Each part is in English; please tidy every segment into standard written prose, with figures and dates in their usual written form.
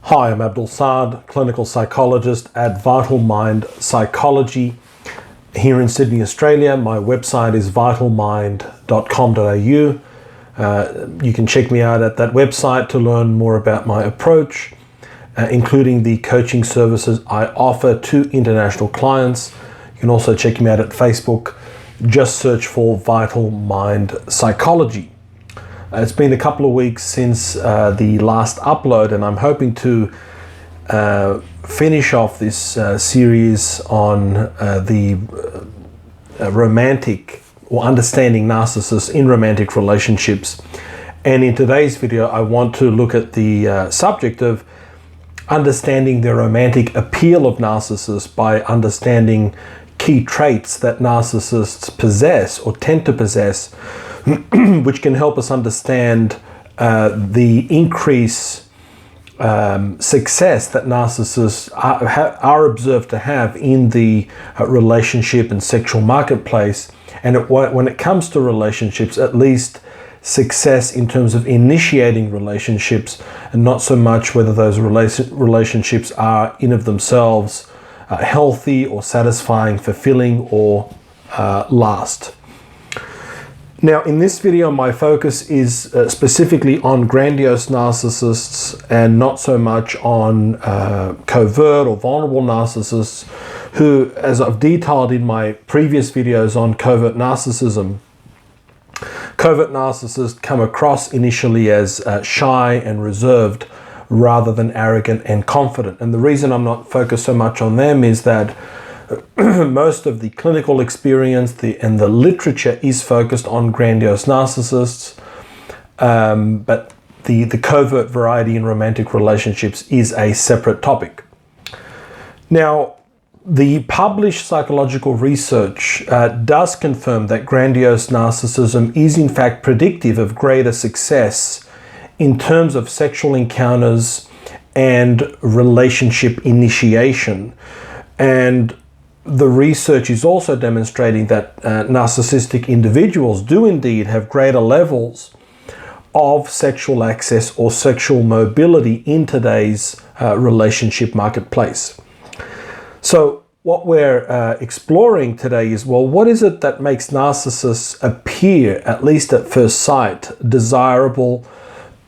Hi, I'm Abdul Saad, clinical psychologist at Vital Mind Psychology here in Sydney, Australia. My website is vitalmind.com.au. You can check me out at that website to learn more about my approach, including the coaching services I offer to international clients. You can also check me out at Facebook. Just search for Vital Mind Psychology. It's been a couple of weeks since the last upload, and I'm hoping to finish off this series on the romantic or understanding narcissists in romantic relationships. And in today's video, I want to look at the subject of understanding the romantic appeal of narcissists by understanding key traits that narcissists possess or tend to possess, which can help us understand the increased success that narcissists are observed to have in the relationship and sexual marketplace. And when it comes to relationships, at least success in terms of initiating relationships, and not so much whether those relationships are in of themselves healthy or satisfying, fulfilling, or last. Now, in this video, my focus is specifically on grandiose narcissists and not so much on covert or vulnerable narcissists who, as I've detailed in my previous videos on covert narcissists come across initially as shy and reserved rather than arrogant and confident. And the reason I'm not focused so much on them is that most of the clinical experience and the literature is focused on grandiose narcissists, but the covert variety in romantic relationships is a separate topic. Now, the published psychological research does confirm that grandiose narcissism is in fact predictive of greater success in terms of sexual encounters and relationship initiation. And the research is also demonstrating that narcissistic individuals do indeed have greater levels of sexual access or sexual mobility in today's relationship marketplace. So what we're exploring today is, well, what is it that makes narcissists appear, at least at first sight, desirable,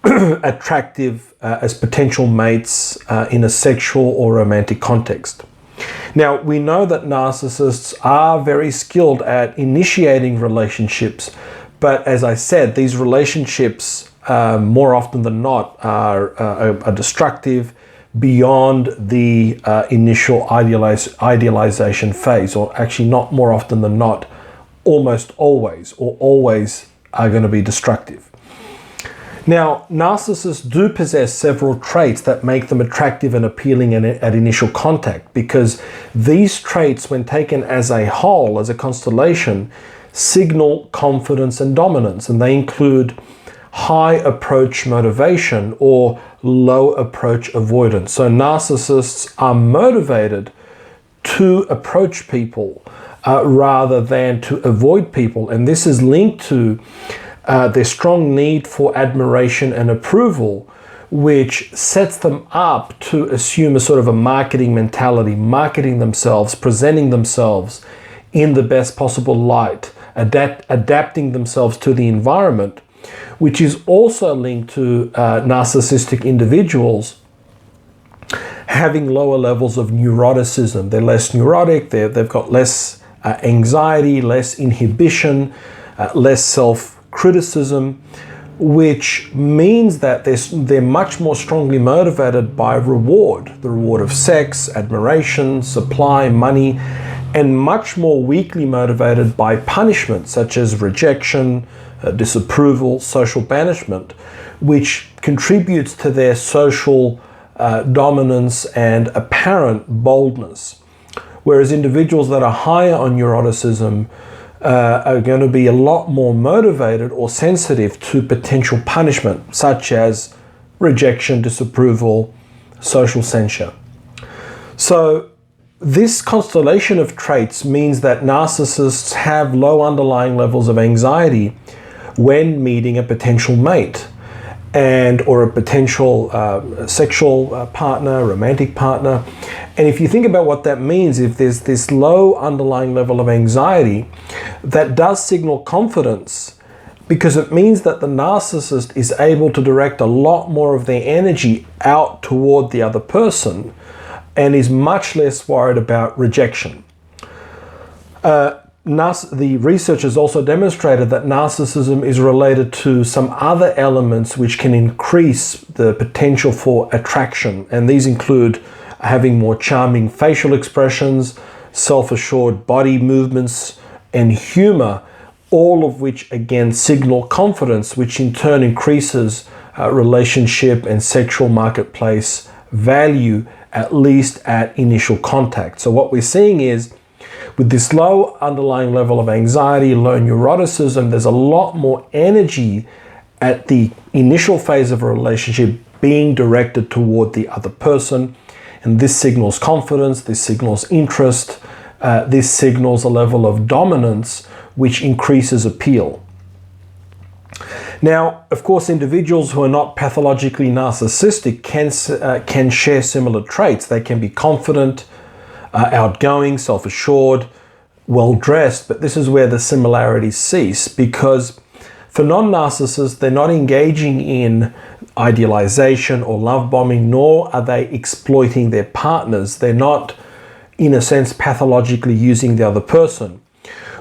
attractive as potential mates in a sexual or romantic context? Now, we know that narcissists are very skilled at initiating relationships, but as I said, these relationships more often than not are destructive beyond the initial idealization phase, or actually not more often than not, almost always, or always are going to be destructive. Now, narcissists do possess several traits that make them attractive and appealing at initial contact, because these traits, when taken as a whole, as a constellation, signal confidence and dominance, and they include high approach motivation or low approach avoidance. So narcissists are motivated to approach people rather than to avoid people, and this is linked to their strong need for admiration and approval, which sets them up to assume a sort of a marketing mentality, marketing themselves, presenting themselves in the best possible light, adapting themselves to the environment, which is also linked to narcissistic individuals having lower levels of neuroticism. They're less neurotic, they've got less anxiety, less inhibition, less self-criticism, which means that they're much more strongly motivated by reward, the reward of sex, admiration, supply, money, and much more weakly motivated by punishment, such as rejection, disapproval, social banishment, which contributes to their social dominance and apparent boldness. Whereas individuals that are higher on neuroticism are going to be a lot more motivated or sensitive to potential punishment, such as rejection, disapproval, social censure. So this constellation of traits means that narcissists have low underlying levels of anxiety when meeting a potential mate. and or a potential sexual partner, romantic partner. And if you think about what that means, if there's this low underlying level of anxiety, that does signal confidence, because it means that the narcissist is able to direct a lot more of their energy out toward the other person and is much less worried about rejection. The research has also demonstrated that narcissism is related to some other elements which can increase the potential for attraction. And these include having more charming facial expressions, self-assured body movements, and humor, all of which again signal confidence, which in turn increases relationship and sexual marketplace value, at least at initial contact. So what we're seeing is, with this low underlying level of anxiety, low neuroticism, there's a lot more energy at the initial phase of a relationship being directed toward the other person. And this signals confidence, this signals interest, this signals a level of dominance, which increases appeal. Now, of course, individuals who are not pathologically narcissistic can share similar traits. They can be confident, outgoing, self-assured, well-dressed, but this is where the similarities cease, because for non-narcissists, they're not engaging in idealization or love bombing, nor are they exploiting their partners. They're not, in a sense, pathologically using the other person.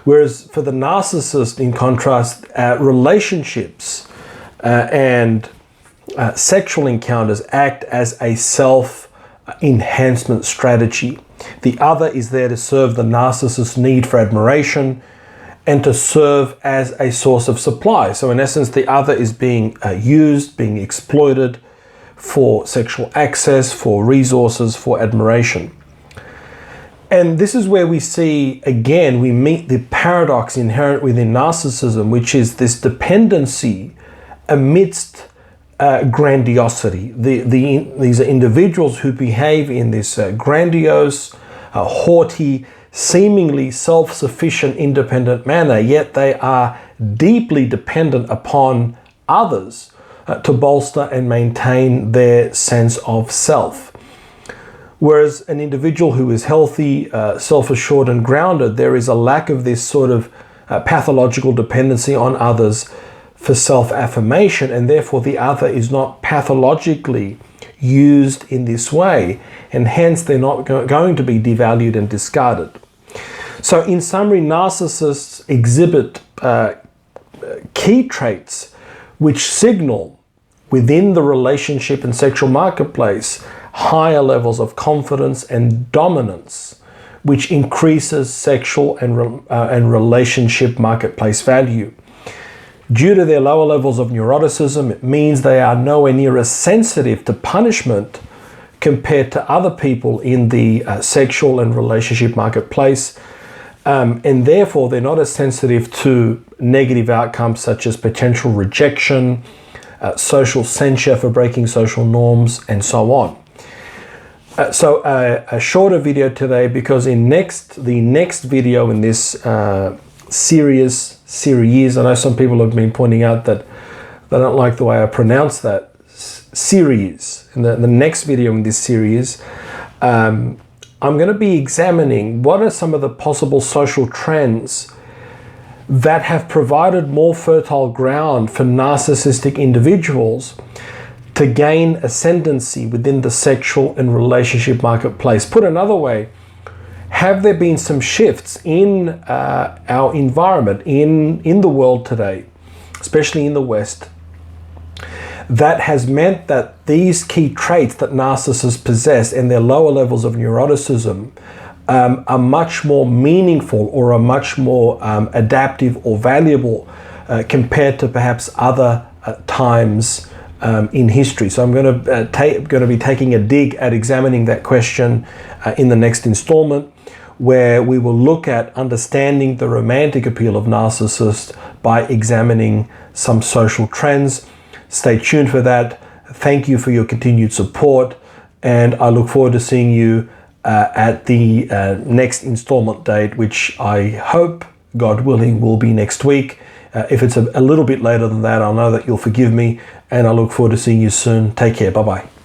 Whereas for the narcissist, in contrast, relationships and sexual encounters act as a self-enhancement strategy. The other is there to serve the narcissist's need for admiration and to serve as a source of supply. So in essence, the other is being used, being exploited for sexual access, for resources, for admiration. And this is where we see, again, we meet the paradox inherent within narcissism, which is this dependency amidst grandiosity. These are individuals who behave in this grandiose, haughty, seemingly self-sufficient, independent manner, yet they are deeply dependent upon others to bolster and maintain their sense of self. Whereas an individual who is healthy, self-assured and grounded, there is a lack of this sort of pathological dependency on others for self-affirmation, and therefore the other is not pathologically used in this way, and hence they're not going to be devalued and discarded. So in summary, narcissists exhibit key traits which signal within the relationship and sexual marketplace higher levels of confidence and dominance, which increases sexual and relationship marketplace value. Due to their lower levels of neuroticism, it means they are nowhere near as sensitive to punishment compared to other people in the sexual and relationship marketplace. And therefore, they're not as sensitive to negative outcomes such as potential rejection, social censure for breaking social norms, and so on. So a shorter video today, because the next video in this series, I know some people have been pointing out that they don't like the way I pronounce that, series. In the next video in this series, I'm going to be examining what are some of the possible social trends that have provided more fertile ground for narcissistic individuals to gain ascendancy within the sexual and relationship marketplace. Put another way, have there been some shifts in our environment, in the world today, especially in the West, that has meant that these key traits that narcissists possess and their lower levels of neuroticism are much more meaningful or are much more adaptive or valuable compared to perhaps other times in history. So I'm going to be taking a dig at examining that question in the next installment, where we will look at understanding the romantic appeal of narcissists by examining some social trends. Stay tuned for that. Thank you for your continued support, and I look forward to seeing you at the next installment date, which I hope, God willing, will be next week. If it's a little bit later than that, I'll know that you'll forgive me, and I look forward to seeing you soon. Take care. Bye-bye.